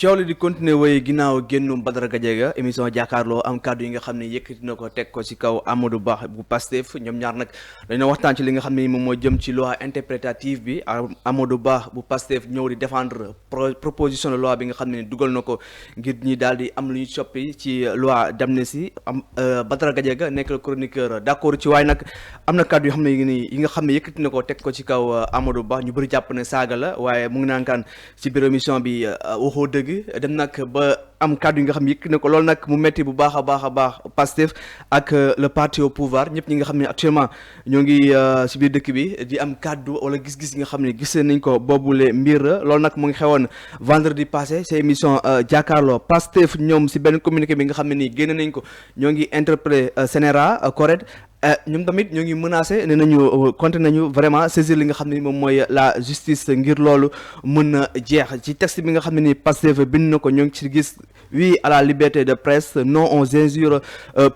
coow li di continuer wéy ginnaaw génnu Badara Gadiaga émission jàkkaarloo am kàddu yi nga xam ne yëkkati na ko teg ko ci kaw Amadou Ba bu Pastef ñoom ñaar nag dañoo waxtaan ci li nga xam ne moom moo jëm ci loi interprétative bi Amadou Ba bu Pastef ñëw di défendre proposition de loi bi nga xam ne dugal na ko ngir ñi daal di am lu ñu soppi ci loi d'amnistie am Badara Gadiaga nekk le chroniqueur d'accord ci waaye nag am na kàddu yoo xam ne yi nga xam ne yëkkati na ko teg ko ci kaw Amadou Ba ñu bëri jàpp ne saaga la waaye mu ngi naan kaan ci biir émission bi waxoo dëgg dem nag ba am kàddu yi nga xam yëkk na ko loolu nag mu metti bu baax a baax Pastef ak le parti au pouvoir ñëpp ñi nga xam ne actuellement ñoo ngi ci biir dëkk bi di am kàddu wala gis-gis yi nga xam ne gis nañ ko boobule mbir loolu nag mu ngi xewoon vendredi passé ci émission jàkkaarloo Pastef ñoom ci benn communiqué bi nga xam ne nii génn nañ ko ñoo ngi interpellé Sénéra correct ñoom tamit ñoo ngi menacé ne nañu compté nañu vraiment saisir li nga xam ne moom mooy la justice ngir loolu mën na jeex ci texte bi nga xam ne ni Pastef bind na ko ñoo ngi ci gis oui à la liberté de presse non aux injures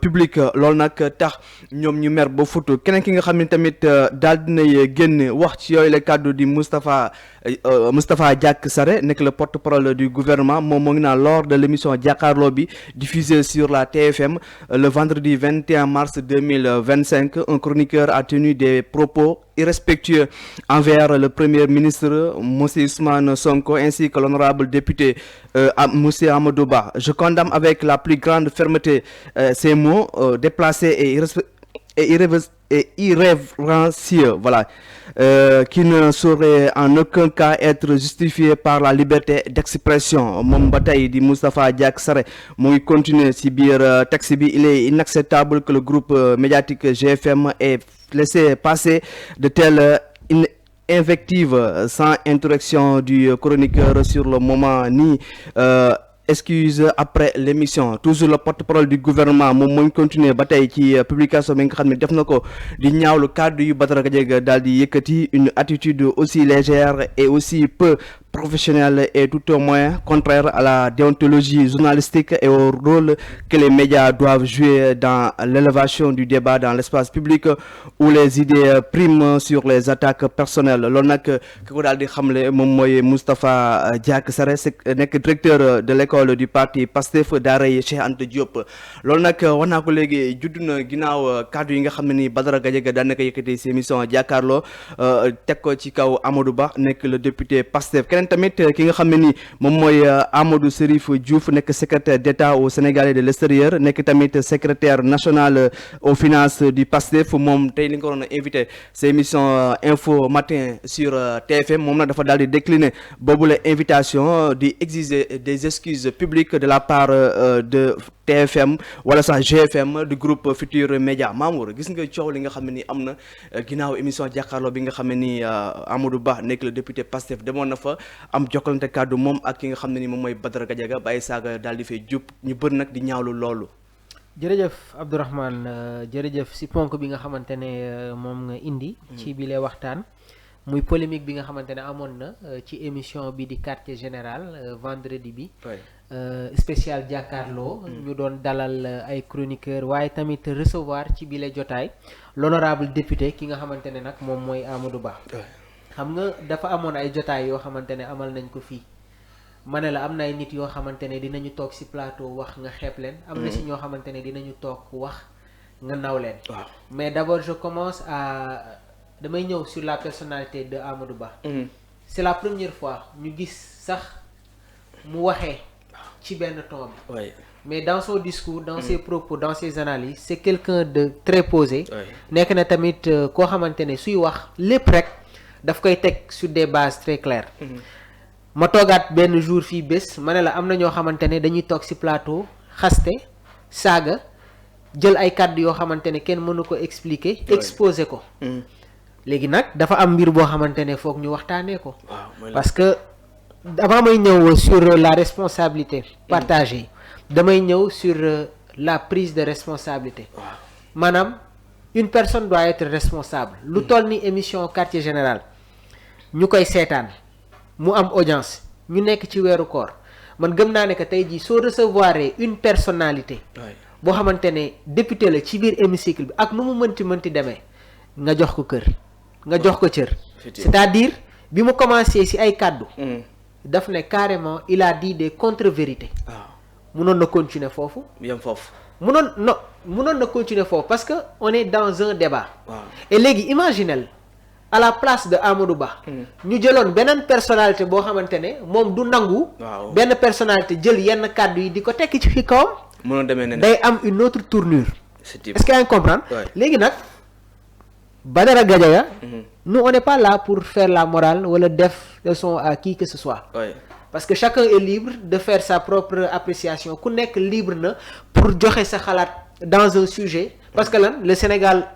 publiques loolu nag tax ñoom ñu mer ba futu keneen ki nga xam ne tamit daal dinay génn wax ci yooyu la kàddu di Moustapha Diack Sarré nekk le porte-parole du gouvernement moom moo ngi naan lors de l'émission jàkkaarloo bi diffusée sur la TFM le vendredi 21 mars 2025 un chroniqueur a tenu des propos irrespectueux envers le premier ministre monsieur Ousmane Sonko ainsi que l'honorable député monsieur Amadou Ba. Je condamne avec la plus grande fermeté ces mots déplacés et irrévérencieux, voilà, qui ne saurait en aucun cas être justifié par la liberté d'expression. Moom ba tey di Moustapha Diack Sarré mu ngi continuer ci biir texte bi. Il est inacceptable que le groupe médiatique GFM ait laissé passer de telles invectives sans interruption du chroniqueur sur le moment ni excuse après l'émission. Toujours le porte-parole du gouvernement moom mooy continuer ba tey ci publication bi nga xam ne def na ko di ñaawlu kàddu yu Badara Gadiaga daal di yëkkati une attitude aussi légère et aussi peu professionnelle et tout au moins contraire à la déontologie journalistique et au rôle que les médias doivent jouer dans l'élévation du débat dans l'espace public où les idées priment sur les attaques personnelles. Loolu nag ki ko daal di xamle moom mooy Moustapha Diack Sarré nekk directeur de l'école du parti Pastef daaray Cheikh Anta Diop. Loolu nag wax naa ko léegi judd na ginnaaw kàddu yi nga xam ne ni Badara Gadiaga daan na ko yëkkati ci émission jàkkaarloo teg ko ci kaw Amadou Ba nekk le député Pastef. Tamit ki nga xam ne ni moom mooy Amadou Serif Diouf nekk secrétaire d'État au Sénégal et de l'extérieur nekk tamit secrétaire national aux finances du Pastef moom tey li nga ko doon invité c'est émission info matin sur TFM moom nag dafa daal di décliner boobule invitation di exiger des excuses publiques de la part de TFM wala sax GFM du groupe Futurs Médias. Mamour gis nga coow li nga xam ne ni am na ginnaaw émission jàkkaarloo bi nga xam ne ni Amadou Ba nekk le député Pastef demoon na fa am jokkalante kàddu moom ak ki nga xam ne ni moom mooy Badara Gadiaga ba ay saaga daal di fay jub ñu bëri nag di ñaawlu loolu. jërëjëf Abdourahmane jërëjëf si ponk bi nga xamante ne moom nga indi. ci bile waxtaan. muy polémique bi nga xamante ne amoon na ci émission bi di quartier général vendredi bi. spécial jàkkaarloo. ñu doon dalal ay chroniqueurs waaye tamit recevoir ci bile jotaay l'honorable député ki nga xamante ne nag moom mooy Amadou Ba. xam nga dafa amoon ay jotaay yoo xamante ne amal nañ ko fii ma ne la am na ay nit yoo xamante ne dinañu toog ci plateau wax nga xeeb leen. am na ci ñoo xamante ne dinañu toog wax nga naw leen. mais d'abord je commence à damay ñëw sur la personnalité de Amadou Ba. C'est la première fois ñu gis sax mu waxee ci benn ton bi. mais dans son discours dans ses propos dans ses analyses c'est quelqu'un de très posé. nekk na tamit koo xamante ne suy wax lépp rek. daf koy teg sur des bases très claires. ma toogaat benn jour fii bés ma ne la am na ñoo xamante ne dañuy toog ci plateau xaste saaga jël ay kàddu yoo xamante ne kenn mënu ko expliquer. exposer ko. léegi nag dafa am mbir boo xamante ne foog ñu waxtaanee ko. parce que avant may ñëw sur la responsabilité partagée damay ñëw sur la prise de responsabilité. maanaam une personne doit être responsable. lu toll ni émission quartier général. ñu koy seetaan mu am audience ñu nekk ci weeru koor man gëm naa ne que tey jii soo recevoir une personnalité boo xamante ne député la ci biir hémicycle bi ak nu mu mënti demee nga jox ko kër nga jox ko cër c'est-à-dire bi mu commencé ci ay kàddu daf ne carrément il a dit des contre-vérités. Mënoon na continuer foofu. yem foofu. mënoon na continuer foofu parce que on est dans un débat. et léegi imaginez à la place de Amadou Ba. ñu jëloon beneen personnalité boo xamante ne moom du nangu. benn personnalité jël yenn kàddu yi di ko tekki ci fi kawam. mënoon demee ne day am une autre tournure. est-ce que yaa ngi comprendre. léegi nag Badara Gadiaga. nous on n'est pas là pour faire la morale wala def leçon à qui que ce soit. parce que chacun est libre de faire sa propre appréciation ku nekk libre na pour joxe sa xalaat dans un sujet parce que lan le Sénégal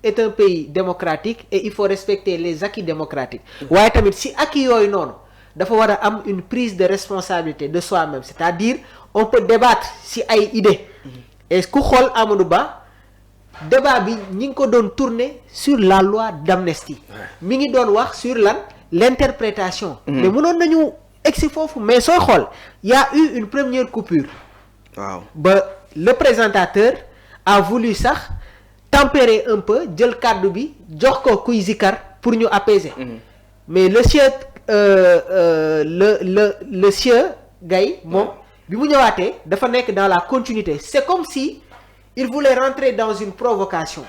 est un pays démocratique et il faut respecter les acquis démocratiques waaye tamit si acquis yooyu noonu dafa war a am une prise de responsabilité de soi-même c'est-à-dire on peut débattre si ay idées et ku xool Amadou Ba débat bi ñi ngi ko doon tourner sur la loi d'amnistie mi ngi doon wax sur lan l'interprétation mais mënoon nañu egsi foofu mais sooy xool y a eu une première coupure ba le présentateur a voulu sax tempérer un peu jël kàddu bi jox ko kuy zikar pour ñu apaiser mais le sieur Gaye moom bi mu ñëwaatee dafa nekk dans la continuité c'est comme si il voulait rentrer dans une provocation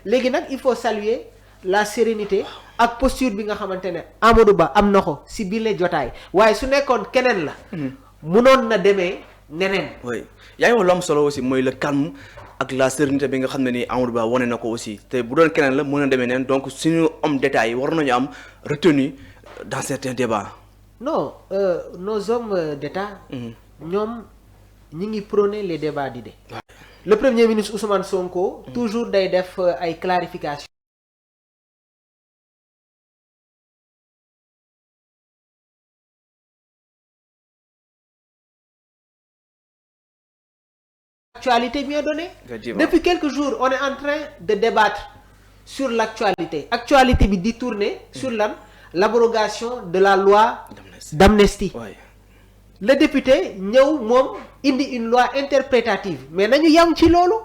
léegi nag il faut saluer la sérénité ak posture bi nga xamante ne Amadou Ba am na ko si bile jotaay waaye su nekkoon keneen la munoon na demee neneen yaa ngi wax lu am solo aussi mooy le calme ak la sérénité bi nga xam ne ni Amadou Ba wane na ko aussi te bu doon keneen la mën na demee neen donc suñu homme d'État yi war nañu am retenu dans certains débats. Non nos hommes d'État ñoom ñi ngi prôner les débats d'idées. Le premier ministre Ousmane Sonko toujours day def ay clarifications. Actualité bien donnée. Depuis quelques jours on est en train de débattre sur l'actualité bi di tourner sur l'abrogation de la loi d'amnistie. Le député ñëw moom indi une loi interprétative mais nañu yam ci loolu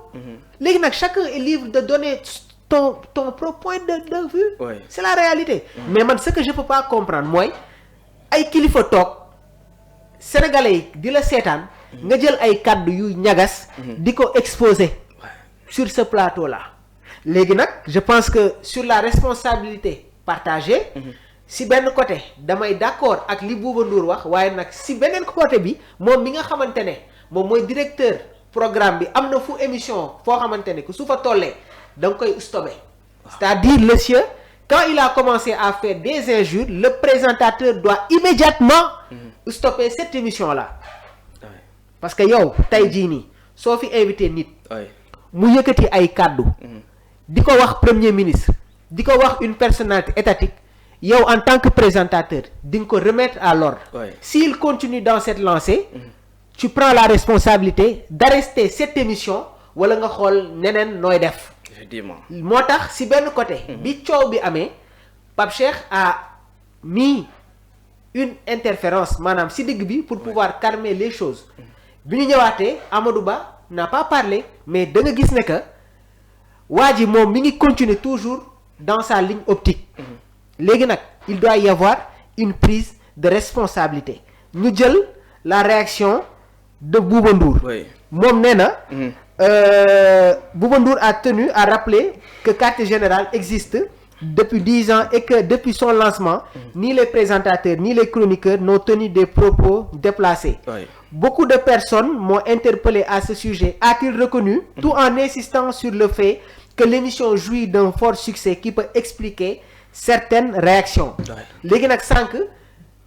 léegi nag chacun est libre de donner ton propre point de vue c'est la réalité mais man ce que je peux pas comprendre mooy ay kilifa toog sénégalais yi di la seetaan nga jël ay kàddu yu ñagas di ko exposer sur ce plateau là léegi nag je pense que sur la responsabilité partagée si benn côté damay d'accord ak li Bouba Ndour wax waaye nag si beneen côté bi moom mi nga xamante ne moom mooy directeur programme bi am na fu émission foo xamante ne que su fa tollee da nga koy stopper c'est-à-dire le sieur quand il a commencé à faire des injures le présentateur doit immédiatement stopper cette émission là parce que yow tey jii nii soo fi invité nit mu yëkkati ay kàddu di ko wax premier ministre di ko wax une personnalité étatique yow en tant que présentateur di nga ko remettre à l'ordre s'il continue dans cette lancée tu prends la responsabilité d'arrêter cette émission wala nga xool neneen nooy def moo tax si benn côté bi coow bi amee Pape Cheikh a mis une interférence maanaam si digg bi pour pouvoir calmer les choses bi ñu ñëwaatee Amadou Ba n'a pas parlé mais da nga gis ne que waa ji moom mi ngi continuer toujours dans sa ligne optique léegi nag il doit y avoir une prise de responsabilité ñu jël la réaction de Bouba Ndour moom nee na Bouba Ndour a tenu à rappeler que quartier général existe depuis 10 ans et que depuis son lancement ni les présentateurs ni les chroniqueurs n'ont tenu des propos déplacés beaucoup de personnes m'ont interpellé à ce sujet a-t-il reconnu tout en insistant sur le fait que l'émission jouit d'un fort succès qui peut expliquer certaines réactions léegi nag sànq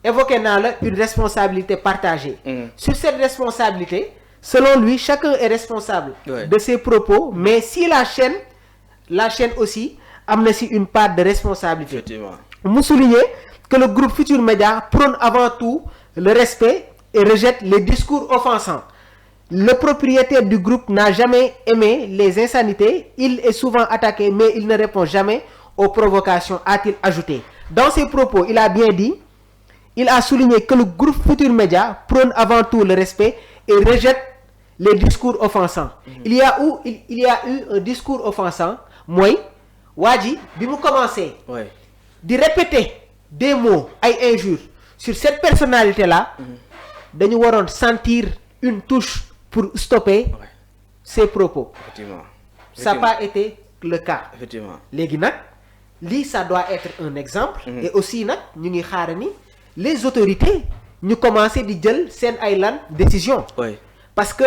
évoqué naa la une responsabilité partagée sur cette responsabilité selon lui chacun est responsable de ses propos mais si la chaîne aussi am na si une part de responsabilité mu souligner que le groupe Futurs Médias prône avant tout le respect et rejette les discours offensants. Le propriétaire du groupe n'a jamais aimé les insanités, il est souvent attaqué mais il ne répond jamais aux provocations, a-t-il ajouté. Dans ses propos, il a bien dit, il a souligné que le groupe Futurs Médias prône avant tout le respect et rejette les discours offensants. Il y a eu un discours offensant, mooy waa ji bi mu commencé di répéter des mots ay injures sur cette personnalité là dañu waroon sentir une touche pour stopper ces propos. Effectivement. Ça n'a pas été le cas. Effectivement. léegi nag lii ça doit être un exemple. et aussi nag ñu ngi xaar ni les autorités ñu commencé di jël seen ay décision. oui. parce que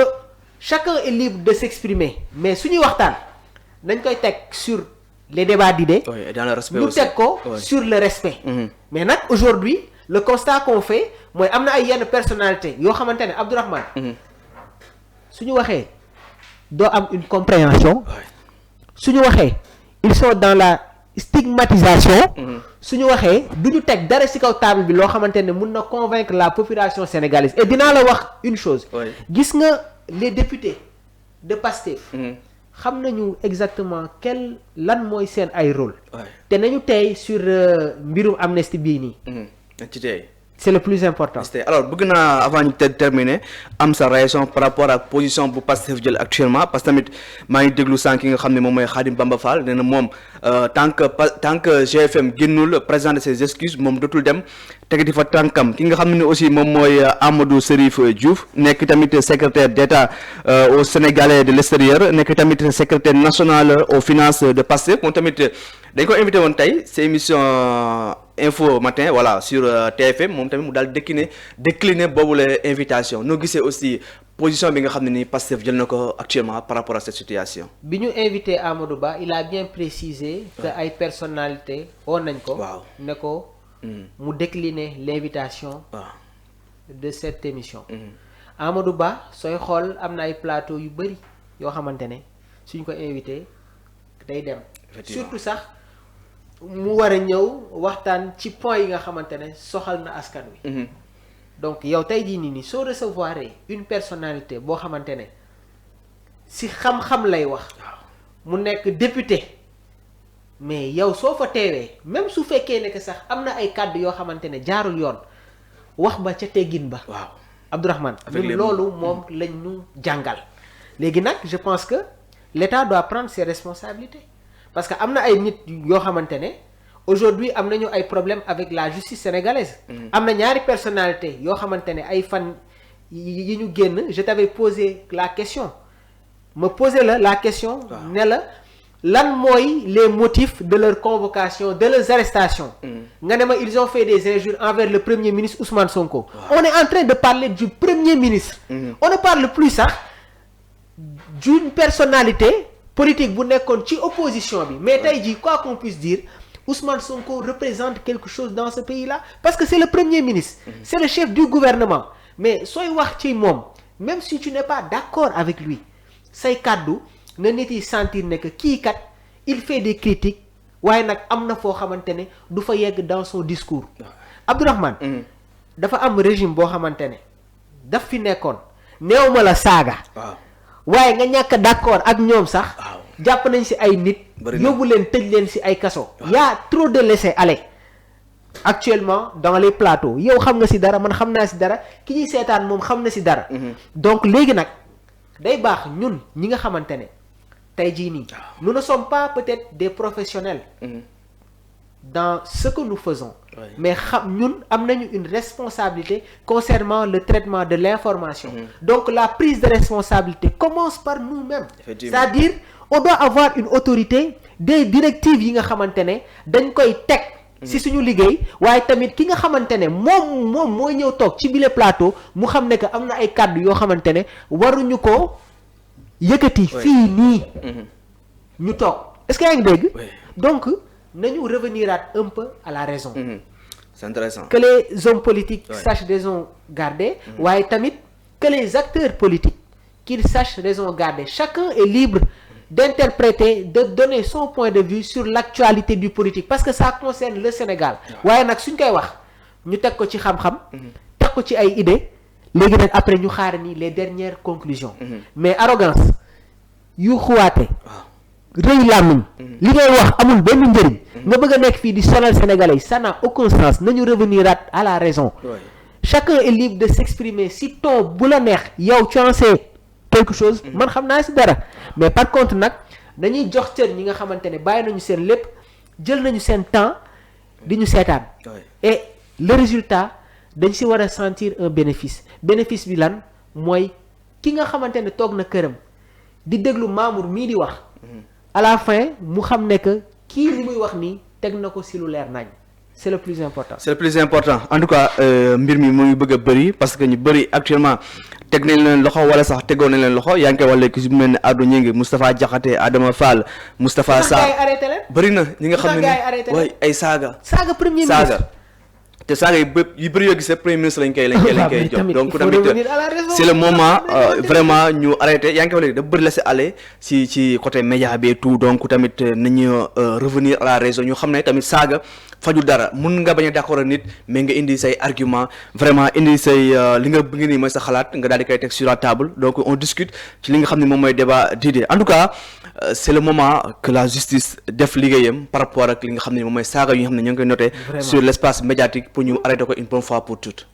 chacun est libre de s'exprimer mais suñuy waxtaan dañ koy teg sur les débats d'idées. oui et dans le respect ñu aussi. teg ko sur le respect. mais nag aujourd'hui le constat qu'on fait mooy am na ay yenn personnalité yoo xamante ne Abdourahmane suñu waxee doo am une compréhension. suñu waxee ils sont dans la stigmatisation. suñu waxee du ñu teg dara ci kaw table bi loo xamante ne mun na convaincre la population sénégalaise et dinaa la wax une chose. gis nga les députés de Pastef. xam nañu exactement lan mooy seen ay rôle. te nañu tey sur mbirum amnistie bii nii. ci tey. c'est le plus important. alors bëgg naa avant ñu terminer am sa réaction par rapport ak position bu Pastef jël actuellement parce que tamit maa ngi déglu sànq ki nga xam ne moom mooy Khadim Bamba Fall nee na moom tant que GFM génnul présenter ses excuses moom dootul dem tegati fa tànkam ki nga xam ne aussi moom mooy Amadou Serif Diouf nekk tamit secrétaire d'État au Sénégalais de l'extérieur nekk tamit secrétaire national aux finances de Pastef moom tamit dañ ko invité woon tey c'est émission info matin voilà sur TFM moom tamit mu daal décliner boobu la invitation noo gisee aussi position bi nga xam ne ni Pastef jël na ko actuellement par rapport à cette situation. bi ñu invité Amadou Ba il a bien précisé que ay personnalité woon nañ ko. waaw ne ko. mu décliner l'invitation. de cette émission. Amadou Ba sooy xool am na ay plateau yu bëri yoo xamante ne suñ ko invité day dem. surtout sax mu war a ñëw waxtaan ci point yi nga xamante ne soxal na askan wi. donc yow tey jii nii soo recevoir une personnalité boo xamante ne si xam-xam lay wax. mu nekk député mais yow soo fa teewee même su fekkee ne que sax am na ay kàddu yoo xamante ne jaarul yoon wax ba ca teggin ba. waaw Abdourahmane. ñun loolu moom lañ ñu jàngal. léegi nag je pense que l'État doit prendre ses responsabilités parce que am na ay nit yoo xamante ne aujourd'hui am nañu ay problèmes avec la justice sénégalaise. am na ñaari personnalité yoo xamante ne ay fan yi ñu génn je t'avais posé la question ma posé la question. ne la lan mooy les motifs de leur convocation de leurs arrestations. nga ne ma ils ont fait des injures envers le premier ministre Ousmane Sonko. on est en train de parler du premier ministre. on ne parle plus sax d'une personnalité politique bu nekkoon ci opposition bi mais tey jii quoi qu'on puisse dire Ousmane Sonko représente quelque chose dans ce pays-là parce que c'est le premier ministre. c'est le chef du gouvernement mais sooy wax ci moom même si tu n'es pas d'accord avec lui say kàddu na nit yi sentir ne que kii kat il fait des critiques waaye nag am na foo xamante ne du fa yegg dans son discours. Abdourahmane dafa am régime boo xamante ne daf fi nekkoon néew ma la saaga. waaye nga ñàkk d'accord ak ñoom sax. jàpp nañ ci ay nit. yóbbu leen tëj leen ci ay kaso. y a trop de laisser-aller actuellement dans les plateaux yow xam nga ci dara man xam naa ci dara ki ñuy seetaan moom xam na ci dara. donc léegi nag day baax ñun ñi nga xamante ne tey jii nii nous ne sommes pas peut-être des professionnels. dans ce que nous faisons. mais ñun am nañu une responsabilité concernant le traitement de l'information. donc la prise de responsabilité commence par nous-mêmes. c'est-à-dire on doit avoir une autorité des directives yi nga xamante ne dañ koy teg si suñu liggéey waaye tamit ki nga xamante ne moom mooy ñëw toog ci bile plateau mu xam ne que am na ay kàddu yoo xamante ne waruñu ko yëkkati fii nii ñu toog est-ce que yaa ngi dégg donc nañu revenir un peu à la raison. C'est intéressant. Que les hommes politiques sachent raison garder waaye tamit que les acteurs politiques qu'ils sachent raison garder chacun est libre d'interpréter de donner son point de vue sur l'actualité du politique parce que ça concerne le Sénégal waaye nag suñ koy wax ñu teg ko ci xam-xam teg ko ci ay idées léegi nag après ñu xaar ni les dernières conclusions mais arrogance yu xuwaate rëy làmmiñ li ngay wax amul benn njëriñ nga bëgg a nekk fii di sonal sénégalais ça n'a aucun sens nañu revenir à la raison chacun est libre de s'exprimer si ton bu la neex yow tu en sais quelque chose man xam naa si dara mais par contre nag dañuy jox cër ñi nga xamante ne bàyyi nañu seen lépp jël nañu seen temps di ñu seetaan et le résultat dañ si war a sentir un bénéfice bi lan mooy ki nga xamante ne toog na këram di déglu Mamour mii di wax à la fin mu xam ne que kii li muy wax nii teg na ko si lu leer nañ c'est le plus important. c'est le plus important en tout cas mbir mi mu ngi bëgg a bëri parce que ñu bëri actuellement teg nañ leen loxo wala sax tegoon nañ leen loxo yaa ngi koy wax léegi si bu mel ne Adou Gningue Moustapha Diakhaté Adama Fall Moustapha Sarr bëri na ñi nga xam ne way ay saaga premier ministre te saaga yi bëri yoo gisee premier ministre lañ koy jox donc tamit c'est le moment vraiment ñu arrêté yaa ngi koy wax léegi dafa bëri la si aller ci côté média bi tout donc tamit nañu revenir à la raison ñu xam ne tamit saaga fajul dara mun nga bañ a d'accord ak nit mais nga indi say argument vraiment indi say li nga bëgg nii mooy sa xalaat nga daal di koy teg sur la table donc on discute ci li nga xam ne moom mooy débat d'idées en tout cas c'est le moment que la justice def liggéeyam par rapport ak li nga xam ne moom mooy saaga yu nga xam ne ñoo ngi koy noté sur l'espace médiatique pour ñu arrêter ko une bonne fois pour toutes.